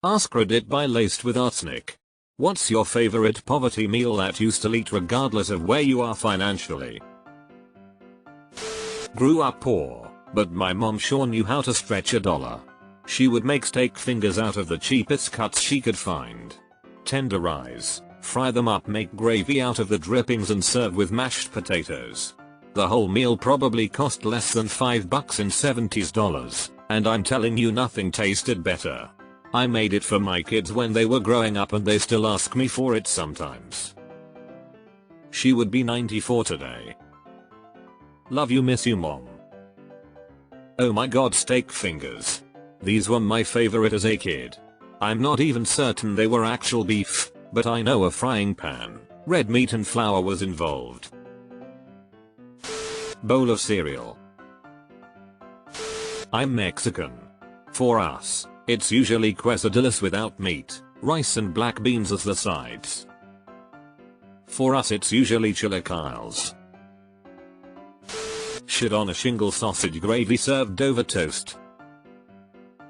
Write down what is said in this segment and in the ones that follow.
AskReddit by Laced with Arsenic. What's your favorite poverty meal that you still eat regardless of where you are financially? Grew up poor, but my mom sure knew how to stretch a dollar. She would make steak fingers out of the cheapest cuts she could find. Tenderize, fry them up, make gravy out of the drippings and serve with mashed potatoes. The whole meal probably cost less than $5 in 70s dollars, and I'm telling you nothing tasted better. I made it for my kids when they were growing up and they still ask me for it sometimes. She would be 94 today. Love you, miss you, mom. Oh my god, steak fingers. These were my favorite as a kid. I'm not even certain they were actual beef, but I know a frying pan, red meat and flour was involved. Bowl of cereal. I'm Mexican. For us, it's usually quesadillas without meat, rice and black beans as the sides. For us it's usually chilaquiles. Shit on a shingle sausage gravy served over toast.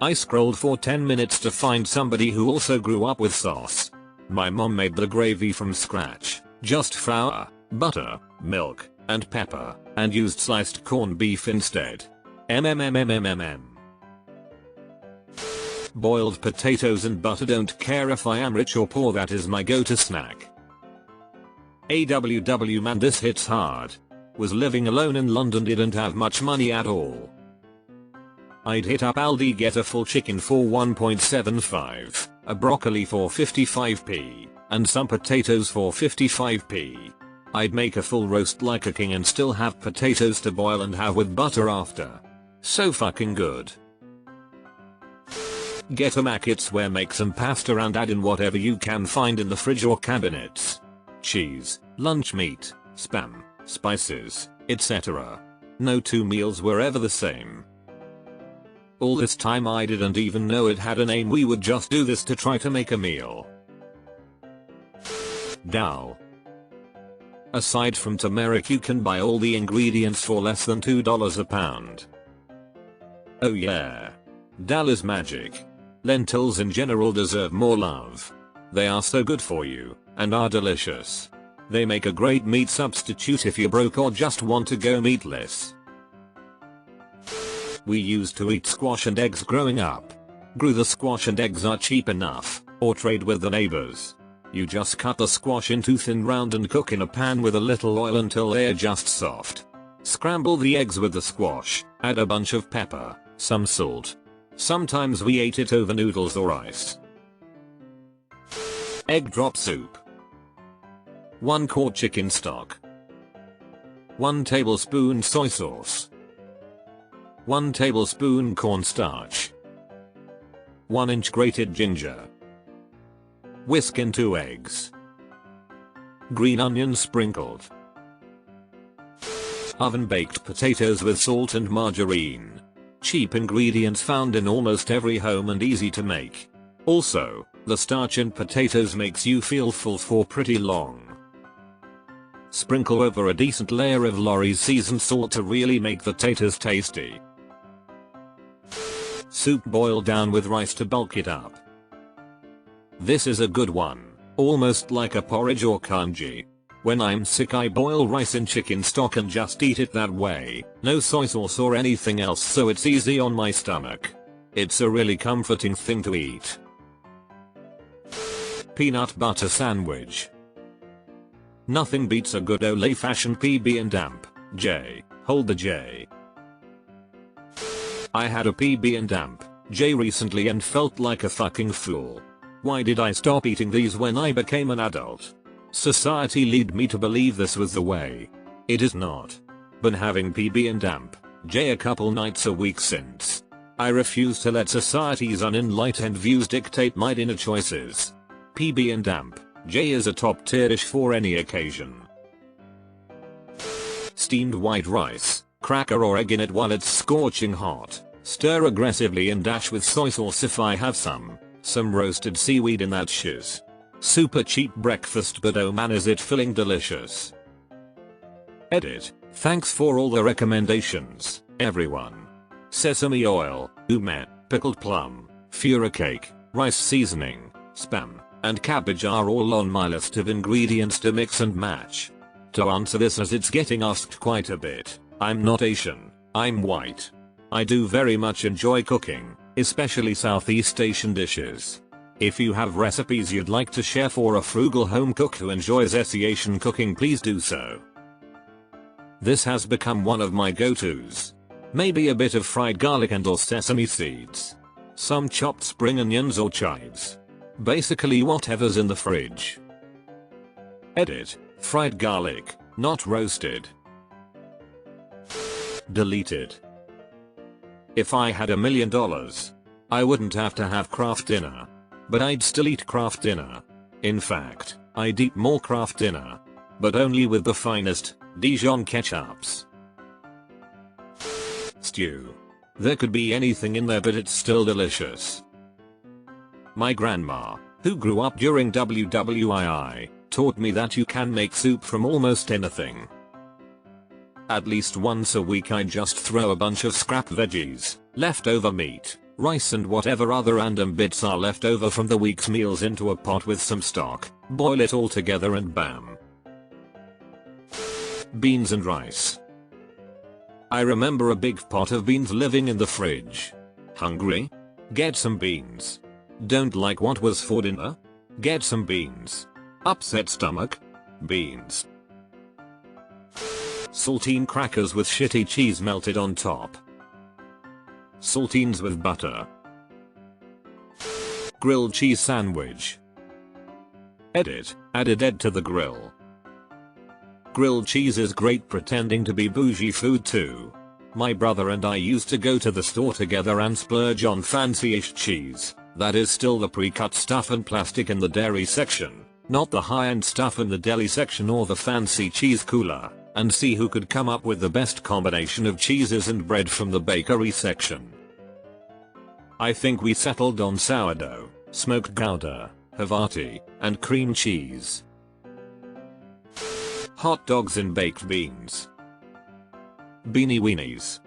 I scrolled for 10 minutes to find somebody who also grew up with sauce. My mom made the gravy from scratch, just flour, butter, milk, and pepper, and used sliced corned beef instead. MMMMMMM. Boiled potatoes and butter. Don't care if I am rich or poor, that is my go-to snack. AWW man, this hits hard. Was living alone in London, didn't have much money at all. I'd hit up Aldi, get a full chicken for 1.75, a broccoli for 55p, and some potatoes for 55p. I'd make a full roast like a king and still have potatoes to boil and have with butter after. So fucking good. Get a mac, it's where make some pasta and add in whatever you can find in the fridge or cabinets. Cheese, lunch meat, spam, spices, etc. No two meals were ever the same. All this time I didn't even know it had a name. We would just do this to try to make a meal. Dal. Aside from turmeric, you can buy all the ingredients for less than $2 a pound. Oh yeah. Dal is magic. Lentils in general deserve more love. They are so good for you, and are delicious. They make a great meat substitute if you're broke or just want to go meatless. We used to eat squash and eggs growing up. Grew the squash and eggs are cheap enough, or trade with the neighbors. You just cut the squash into thin round and cook in a pan with a little oil until they are just soft. Scramble the eggs with the squash, add a bunch of pepper, some salt. Sometimes we ate it over noodles or rice. Egg drop soup. 1 quart chicken stock. 1 tablespoon soy sauce. 1 tablespoon cornstarch. 1 inch grated ginger. Whisk in 2 eggs. Green onion sprinkled. Oven baked potatoes with salt and margarine. Cheap ingredients found in almost every home and easy to make. Also, the starch in potatoes makes you feel full for pretty long. Sprinkle over a decent layer of Lorry's seasoned salt to really make the taters tasty. Soup boiled down with rice to bulk it up. This is a good one, almost like a porridge or kanji. When I'm sick I boil rice in chicken stock and just eat it that way, no soy sauce or anything else, so it's easy on my stomach. It's a really comforting thing to eat. Peanut butter sandwich. Nothing beats a good old-fashioned PB and damp. J. Hold the J. I had a PB and damp J recently and felt like a fucking fool. Why did I stop eating these when I became an adult? Society led me to believe this was the way. It is not. Been having PB and damp J a couple nights a week since. I refuse to let society's unenlightened views dictate my dinner choices. PB and damp J is a top tier dish for any occasion. Steamed white rice, cracker or egg in it while it's scorching hot. Stir aggressively and dash with soy sauce if I have some roasted seaweed in that shiz. Super cheap breakfast, but oh man is it filling delicious. Edit. Thanks for all the recommendations, everyone. Sesame oil, ume, pickled plum, fura cake, rice seasoning, spam, and cabbage are all on my list of ingredients to mix and match. To answer this, as it's getting asked quite a bit, I'm not Asian, I'm white. I do very much enjoy cooking, especially Southeast Asian dishes. If you have recipes you'd like to share for a frugal home cook who enjoys Asian cooking, please do so. This has become one of my go-tos. Maybe a bit of fried garlic and or sesame seeds. Some chopped spring onions or chives. Basically whatever's in the fridge. Edit. Fried garlic, not roasted. Deleted. If I had $1 million, I wouldn't have to have Kraft dinner. But I'd still eat Kraft dinner. In fact, I'd eat more Kraft dinner. But only with the finest Dijon ketchups. Stew. There could be anything in there, but it's still delicious. My grandma, who grew up during WWII, taught me that you can make soup from almost anything. At least once a week I just throw a bunch of scrap veggies, leftover meat, rice and whatever other random bits are left over from the week's meals into a pot with some stock, boil it all together and bam. Beans and rice. I remember a big pot of beans living in the fridge. Hungry? Get some beans. Don't like what was for dinner? Get some beans. Upset stomach? Beans. Saltine crackers with shitty cheese melted on top. Saltines with butter. Grilled cheese sandwich. Edit. Added Ed to the grill. Grilled cheese is great pretending to be bougie food too. My brother and I used to go to the store together and splurge on fancy-ish cheese. That is still the pre-cut stuff and plastic in the dairy section, not the high-end stuff in the deli section or the fancy cheese cooler, and see who could come up with the best combination of cheeses and bread from the bakery section. I think we settled on sourdough, smoked Gouda, Havarti, and cream cheese. Hot dogs and baked beans. Beanie weenies.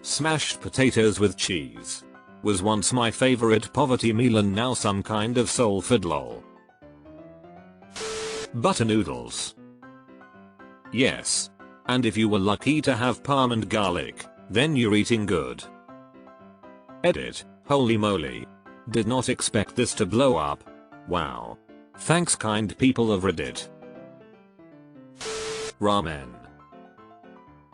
Smashed potatoes with cheese. Was once my favorite poverty meal and now some kind of soul food lol. Butter noodles. Yes. And if you were lucky to have parm and garlic, then you're eating good. Edit. Holy moly. Did not expect this to blow up. Wow. Thanks kind people of Reddit. Ramen.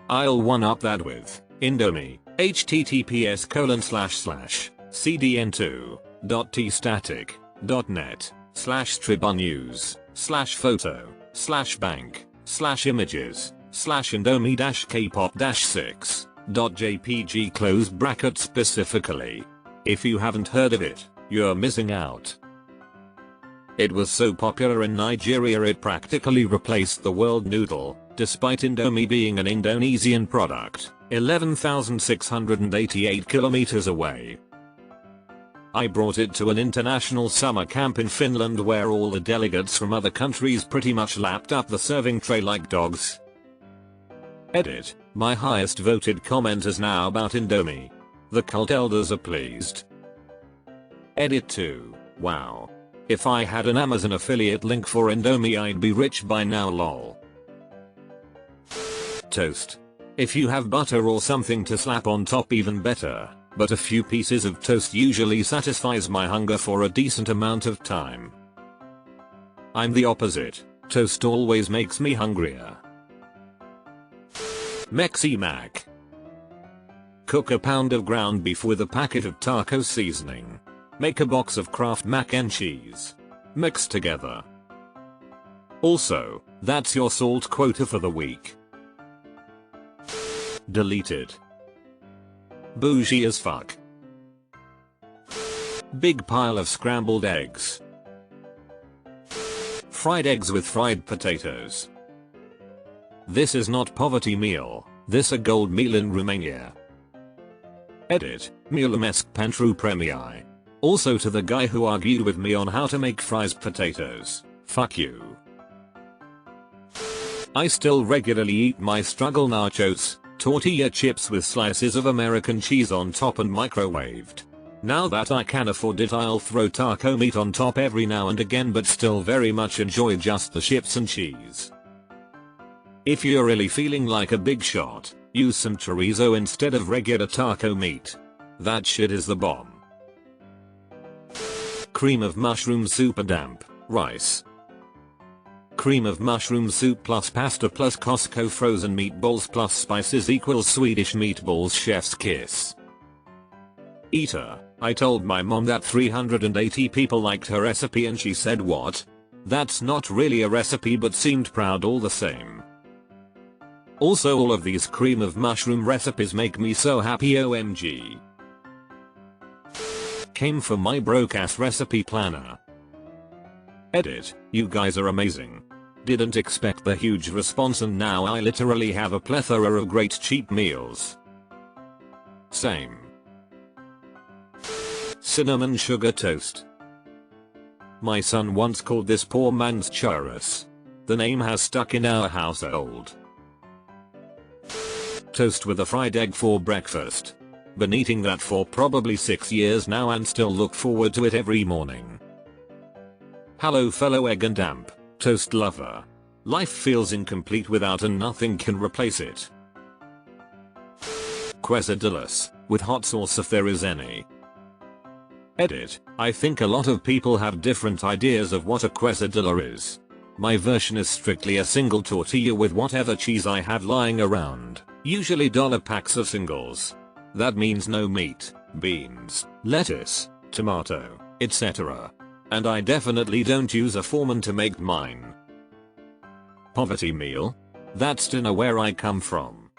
I'll one up that with Indomie. https://cdn2.tstatic.net/images/photo/bank/indomie-kpop-6.jpg close bracket specifically. If you haven't heard of it, you're missing out. It was so popular in Nigeria it practically replaced the world noodle, despite Indomie being an Indonesian product, 11,688 kilometers away. I brought it to an international summer camp in Finland where all the delegates from other countries pretty much lapped up the serving tray like dogs. Edit. My highest voted comment is now about Indomie. The cult elders are pleased. Edit 2. Wow. If I had an Amazon affiliate link for Indomie I'd be rich by now lol. Toast. If you have butter or something to slap on top even better, but a few pieces of toast usually satisfies my hunger for a decent amount of time. I'm the opposite. Toast always makes me hungrier. Mexi-Mac. Cook a pound of ground beef with a packet of taco seasoning. Make a box of Kraft mac and cheese. Mix together. Also, that's your salt quota for the week. Deleted. Bougie as fuck. Big pile of scrambled eggs. Fried eggs with fried potatoes. This is not poverty meal, this a gold meal in Romania. Edit. Mulțumesc pentru premii. Also to the guy who argued with me on how to make fries potatoes, fuck you. I still regularly eat my struggle nachos, tortilla chips with slices of American cheese on top and microwaved. Now that I can afford it, I'll throw taco meat on top every now and again, but still very much enjoy just the chips and cheese. If you're really feeling like a big shot, use some chorizo instead of regular taco meat. That shit is the bomb. Cream of mushroom super damp, rice. Cream of mushroom soup plus pasta plus Costco frozen meatballs plus spices equals Swedish meatballs chef's kiss. Eater. I told my mom that 380 people liked her recipe and she said what? That's not really a recipe but seemed proud all the same. Also all of these cream of mushroom recipes make me so happy, OMG. Came from my broke ass recipe planner. Edit, you guys are amazing. Didn't expect the huge response and now I literally have a plethora of great cheap meals. Same. Cinnamon sugar toast. My son once called this poor man's churros. The name has stuck in our household. Toast with a fried egg for breakfast. Been eating that for probably 6 years now and still look forward to it every morning. Hello fellow egg and damp toast lover. Life feels incomplete without and nothing can replace it. Quesadillas, with hot sauce if there is any. Edit, I think a lot of people have different ideas of what a quesadilla is. My version is strictly a single tortilla with whatever cheese I have lying around, usually dollar packs of singles. That means no meat, beans, lettuce, tomato, etc. And I definitely don't use a foreman to make mine. Poverty meal? That's dinner where I come from.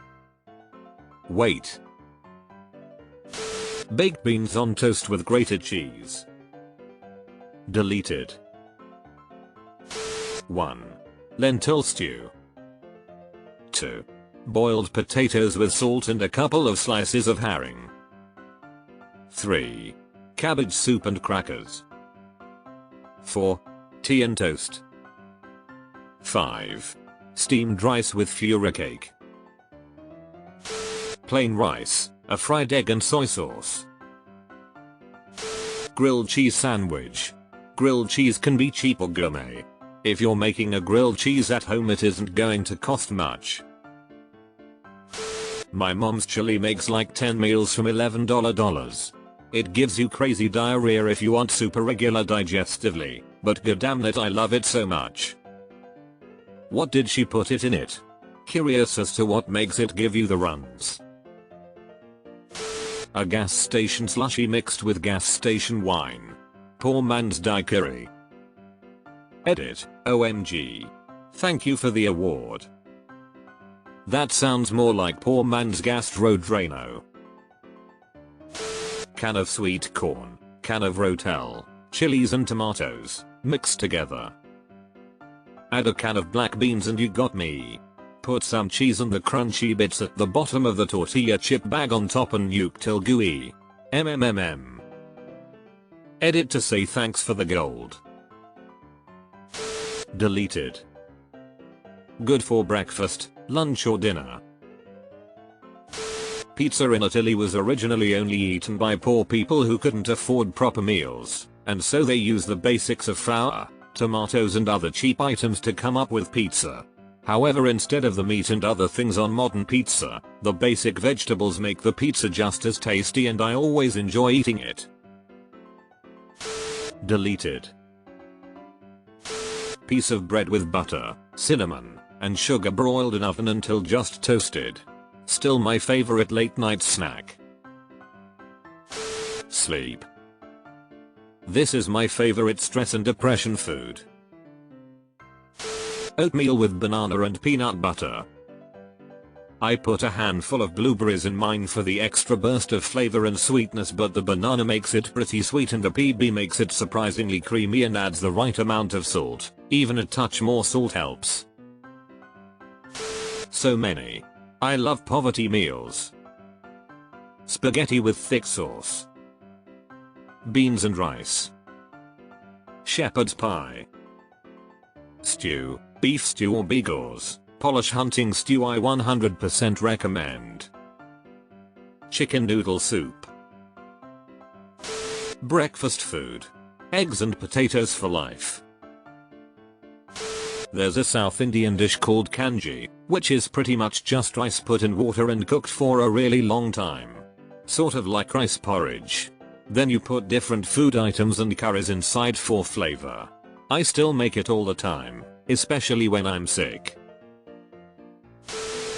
Wait. Baked beans on toast with grated cheese. Deleted. 1. Lentil stew. 2. Boiled potatoes with salt and a couple of slices of herring. 3. Cabbage soup and crackers. 4. Tea and toast. 5. Steamed rice with fura cake. Plain rice, a fried egg and soy sauce. Grilled cheese sandwich. Grilled cheese can be cheap or gourmet. If you're making a grilled cheese at home it isn't going to cost much. My mom's chili makes like 10 meals from $11. It gives you crazy diarrhea if you want super regular digestively, but goddamn it I love it so much. What did she put it in it? Curious as to what makes it give you the runs. A gas station slushie mixed with gas station wine. Poor man's daiquiri. Edit, OMG. Thank you for the award. That sounds more like poor man's gastro drano. Can of sweet corn, can of rotel, chilies and tomatoes, mixed together. Add a can of black beans and you got me. Put some cheese and the crunchy bits at the bottom of the tortilla chip bag on top and nuke till gooey. MMMM. Edit to say thanks for the gold. Deleted. Good for breakfast, lunch or dinner. Pizza in Italy was originally only eaten by poor people who couldn't afford proper meals, and so they used the basics of flour, tomatoes and other cheap items to come up with pizza. However, instead of the meat and other things on modern pizza, the basic vegetables make the pizza just as tasty and I always enjoy eating it. Deleted. Piece of bread with butter, cinnamon, and sugar broiled in oven until just toasted. Still my favorite late night snack. Sleep. This is my favorite stress and depression food. Oatmeal with banana and peanut butter. I put a handful of blueberries in mine for the extra burst of flavor and sweetness, but the banana makes it pretty sweet and the PB makes it surprisingly creamy and adds the right amount of salt. Even a touch more salt helps. So many. I love poverty meals. Spaghetti with thick sauce. Beans and rice. Shepherd's pie. Stew, beef stew or bigos, Polish hunting stew I 100% recommend. Chicken noodle soup. Breakfast food. Eggs and potatoes for life. There's a South Indian dish called kanji, which is pretty much just rice put in water and cooked for a really long time. Sort of like rice porridge. Then you put different food items and curries inside for flavor. I still make it all the time, especially when I'm sick.